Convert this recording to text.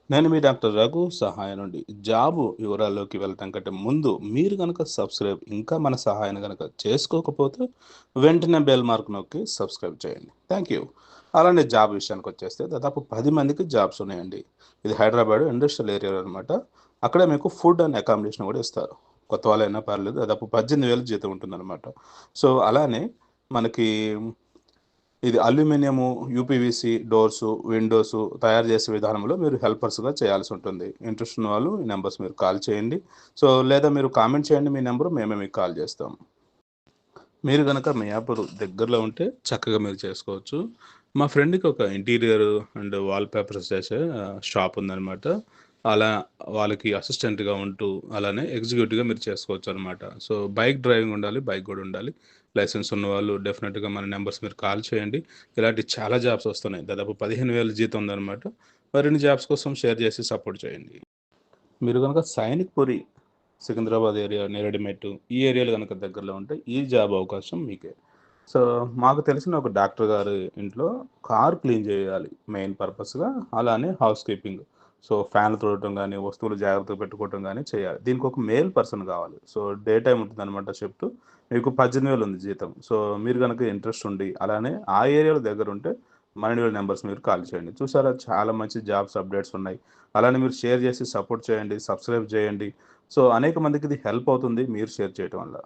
నేను మీ డాక్టర్ రఘు సహాయం నుండి. జాబు వివరాల్లోకి వెళ్ళటం కంటే ముందు మీరు గనక ఇంకా మన సహాయాన్ని గనక చేసుకోకపోతే వెంటనే బెల్ మార్క్ నొక్కి సబ్స్క్రైబ్ చేయండి. Thank you. అలానే జాబ్ విషయానికొచ్చేస్తే దాదాపు 10 మందికి జాబ్స్ ఉన్నాయండి. ఇది హైదరాబాద్ ఇండస్ట్రియల్ ఏరియాలో అనమాట. అక్కడే మీకు ఫుడ్ అండ్ అకామిడేషన్ కూడా ఇస్తారు. కొత్త వాళ్ళైనా పర్లేదు. దాదాపు 18,000 జీతం ఉంటుందనమాట. సో, అలానే మనకి ఇది అల్యూమినియము, యూపీవీసీ డోర్సు, విండోసు తయారు చేసే విధానంలో మీరు హెల్పర్స్‌గా చేయాల్సి ఉంటుంది. ఇంట్రెస్ట్ ఉన్న వాళ్ళు ఈ నంబర్స్ మీరు కాల్ చేయండి. సో, లేదా మీరు కామెంట్ చేయండి మీ నంబరు మేమే మీకు కాల్ చేస్తాం. మీరు గనక మియాపూర్ దగ్గరలో ఉంటే చక్కగా మీరు చేసుకోవచ్చు. మా ఫ్రెండ్‌కి ఒక ఇంటీరియర్ అండ్ వాల్ పేపర్స్ చేసే షాప్ ఉందనమాట. అలా వాళ్ళకి అసిస్టెంట్‌గా ఉంటూ, అలానే ఎగ్జిక్యూటివ్‌గా మీరు చేసుకోవచ్చనమాట. సో, బైక్ డ్రైవింగ్ ఉండాలి, బైక్ గూడా ఉండాలి. లైసెన్స్ ఉన్నవాళ్ళు డెఫినిట్‌గా మన నంబర్స్ మీరు కాల్ చేయండి. ఇలాంటి చాలా జాబ్స్ వస్తున్నాయి. దాదాపు 15,000 జీతం ఉందనమాట. మరిన్ని జాబ్స్ కోసం షేర్ చేసి సపోర్ట్ చేయండి. మీరు గనక సైనిక్‌పురి, సికింద్రాబాద్ ఏరియా, నేరేడుమెట్టు ఈ ఏరియాలో గనక దగ్గరలో ఉంటే ఈ జాబ్ అవకాశం మీకే. సో, మాకు తెలిసిన ఒక డాక్టర్ గారి ఇంట్లో కార్ క్లీన్ చేయాలి మెయిన్ పర్పస్‌గా. అలానే హౌస్ కీపింగ్. సో, ఫ్యాన్లు తుడవటం గానీ, వస్తువులు జాగ్రత్తగా పెట్టుకోవటం గానీ చేయాలి. దీనికి ఒక మేల్ పర్సన్ కావాలి. సో, డే టైమ్ ఉంటుందనమాట షిఫ్ట్. మీకు 18,000 ఉంది జీతం. సో, మీరు గనక ఇంట్రెస్ట్ ఉండి, అలానే ఆ ఏరియాలో దగ్గరుంటే మనీవేల్ నంబర్స్ మీరు కాల్ చేయండి. చూసారా చాలా మంచి జాబ్స్ అప్డేట్స్ ఉన్నాయి. అలానే మీరు షేర్ చేసి సపోర్ట్ చేయండి, సబ్స్క్రైబ్ చేయండి. సో, అనేక మందికి ఇది హెల్ప్ అవుతుంది మీరు షేర్ చేయటం వల్ల.